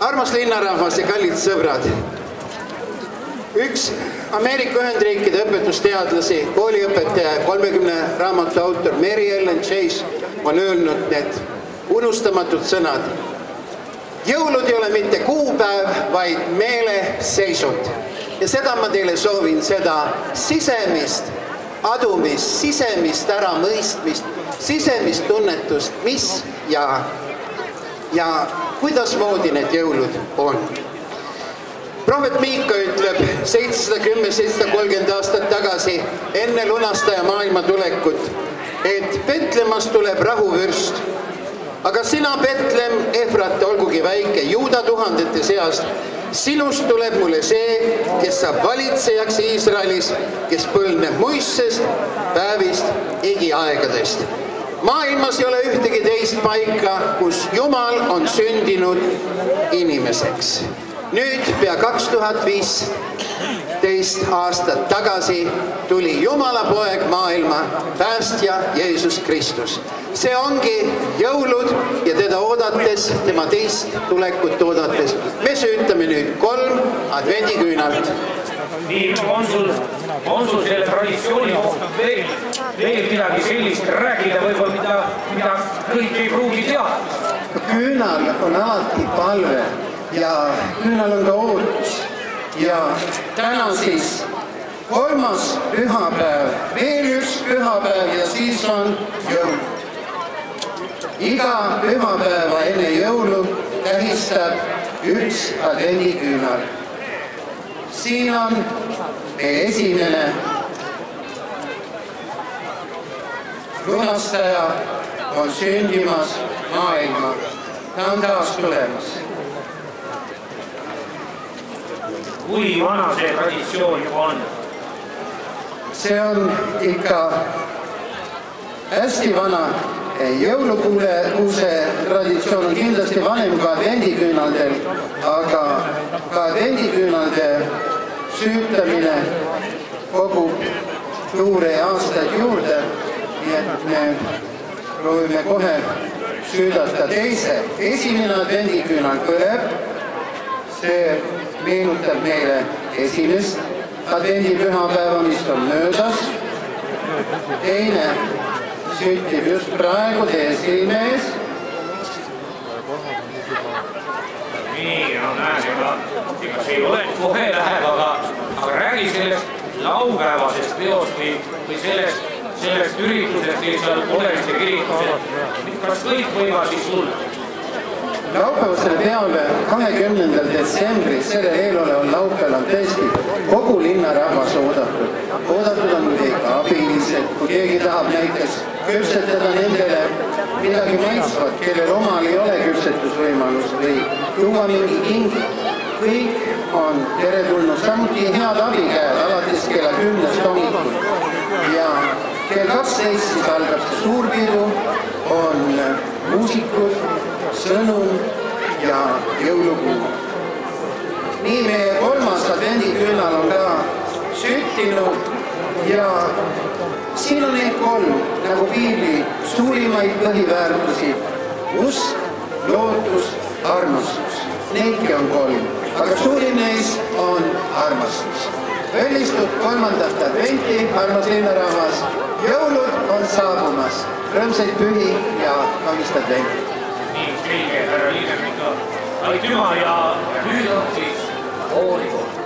Armas linnarahvas ja kallid sõbrad. Üks Ameerika Ühendriikide õpetusteadlasi, kooliõpetaja 30 raamatu autor Mary Ellen Chase on öelnud need unustamatud sõnad. Jõulud ei ole mitte kuupäev, vaid meeleseisund. Ja seda ma teile soovin, seda sisemist adumist, sisemist äramõistmist, sisemist tunnetust, mis ja kuidas moodi need jõulud on. Prohvet Miika ütleb 710-730 aastat tagasi enne lunastaja maailma tulekut, et Betlemast tuleb rahuvürst. Aga sina, Betlem, Efrat, olgugi väike, juuda tuhandete seast, sinust tuleb mulle see, kes saab valitsejaks Iisraelis, kes põlneb muissest, päevist, igiaegadest. Maailmas ei ole ühtegi teist paika, kus Jumal on sündinud inimeseks. Nüüd pea 2015 aastat tagasi tuli Jumala poeg maailma, päästja Jeesus Kristus. See ongi jõulud ja teda oodates, tema teist tulekut oodates. Me süütame nüüd 3 advendiküünalt. Nii, on sul selle traditsiooni veel midagi sellist rääkida, võib-olla mida kõik ei pruugi teada? Küünal on alati palve ja küünal on ka ootus. Ja täna siis 3. pühapäev, veel üks pühapäev ja siis on jõul. Iga pühapäeva enne jõulu tähistab üks advendiküünal. Siin on meie esimene lunastaja on sündimas maailma. Ta on taas tulemas. Kui vana see traditsioon on? See on ikka hästi vana. Jõulukuuse traditsioon on kindlasti vanem ka advendiküünaldel, aga ka advendiküünalde süütamine kogub suure aastaid juurde, nii et me proovime kohe süüdata teise. Esimene advendiküünal põleb, see meenutab meile esimest advendipühapäeva, mis on möödas. Teine süttib just praegu teie silme ees. Nii, no näed, ega see ei ole kohe läheb, aga räägi sellest laupäevasest teost või sellest üritusest seal Oleviste kirikus. Kas kõik võivad siis tulla? Laupäevasele peale 20. detsembri selle eeloleval laupäeval on tõesti kogu linnarahvas oodatud. Oodatud on ka abilised, kui keegi tahab näiteks küpsetada nendele midagi maitsvat, kellel omal ei ole küpsetusvõimalust või tuua mingi king. Kõik on teretulnud, samuti head abikäed alates kella 10 hommikul. Ja kell 12 siis algab suurpidu, on muusikud, sõnum ja jõulukuu. Nii meie 3. advendiküünal on ka süttinud ja siin on need 3 nagu piibli suurimaid põhiväärtusi. Usk, lootus, armastus. Neidki on 3, aga suurim neist on armastus. Õnnistud 3. adventi, armas linnarahvas. Jõulud on saabumas. Rõõmsaid pühi ja kaunist adventi. Nii, selge, härra Liinemika. Aitüma ja nüüd on siis kooli koht.